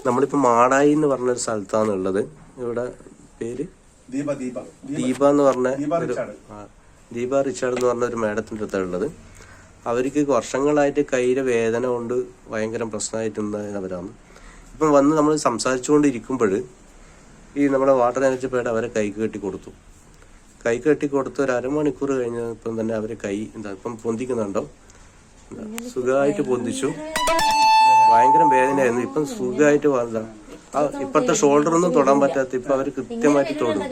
നമ്മളിപ്പോ മാടായി എന്ന് പറഞ്ഞൊരു സ്ഥലത്താണ് ഉള്ളത്. ഇവിടെ പേര് ദീപ എന്ന് പറഞ്ഞ ദീപ റിച്ചാർഡ് എന്ന് പറഞ്ഞ ഒരു മേഡത്തിന്റെ അടുത്താണ് ഉള്ളത്. അവർക്ക് വർഷങ്ങളായിട്ട് കയ്യിലെ വേദന കൊണ്ട് ഭയങ്കര പ്രശ്നമായിട്ടുണ്ടായിരുന്നവരാണ്. ഇപ്പം വന്ന് നമ്മൾ സംസാരിച്ചുകൊണ്ടിരിക്കുമ്പോൾ ഈ നമ്മുടെ വാട്ടർ എനർജി പേട് അവരെ കൈക്ക് കെട്ടി കൊടുത്ത് ഒരു അരമണിക്കൂർ കഴിഞ്ഞപ്പം തന്നെ അവരെ കൈ ഇപ്പം പൊന്തിക്കുന്നുണ്ടോ, സുഖമായിട്ട് പൊന്തിച്ചു. ഭയങ്കര വേദനയായിരുന്നു. ഇപ്പം സുഖമായിട്ട് വന്ന ഇപ്പത്തെ ഷോൾഡർ ഒന്നും തൊടാൻ പറ്റാത്ത ഇപ്പൊ അവര് കൃത്യമായിട്ട് തൊടും.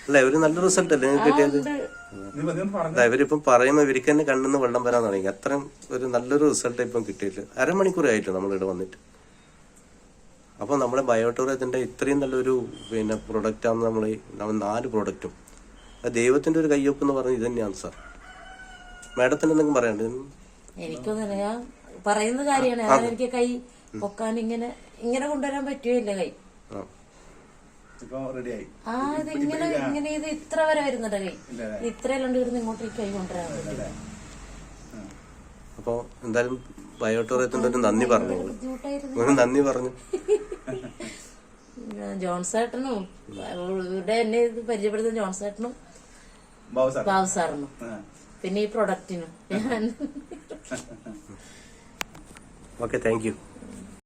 അല്ല ഇവര് നല്ല റിസൾട്ട് അല്ലേ നിങ്ങൾക്ക് കിട്ടിയത്? ഇവരിപ്പം പറയുമ്പോ ഇവർക്ക് തന്നെ കണ്ണിന്ന് വെള്ളം വരാൻ തുടങ്ങി. അത്രയും ഒരു നല്ലൊരു റിസൾട്ട് ഇപ്പം കിട്ടിയില്ല. അരമണിക്കൂറായിട്ടില്ല നമ്മളിവിടെ വന്നിട്ട്. അപ്പൊ നമ്മുടെ ബയോടൂറിയത്തിന്റെ ഇത്രയും നല്ലൊരു പ്രൊഡക്റ്റാണ് നമ്മൾ 4 പ്രൊഡക്റ്റും. ദൈവത്തിന്റെ ഒരു കയ്യൊപ്പ് എന്ന് പറഞ്ഞത് ഇത് തന്നെയാണ് സാർ. മാഡത്തിന് എന്തെങ്കിലും പറയാണ്ട്? എനിക്കൊന്നും പറയുന്ന കാര്യമാണ്. എനിക്ക് കൈ പൊക്കാൻ ഇങ്ങനെ കൊണ്ടുവരാൻ പറ്റുകയില്ല. കൈ ഇങ്ങനെ ഇത് ഇത്ര വരെ വരുന്നുണ്ട്. കൈ ഇത്രയല്ലാണ്ട് ഇവിടുന്ന് ഇങ്ങോട്ടേക്ക് കൈ കൊണ്ടുവരാൻ പറ്റില്ല. അപ്പൊ എന്തായാലും ബയോടൂറിയത്തിന്റെ ഒരു നന്ദി പറഞ്ഞു. നന്ദി പറഞ്ഞു ജോൺസേട്ടനും ഇവിടെ എന്നെ പരിചയപ്പെടുത്തുന്ന ജോൺസേട്ടനും ബാബു സാറിനും പിന്നെ ഈ പ്രൊഡക്റ്റിനും. Okay, thank you.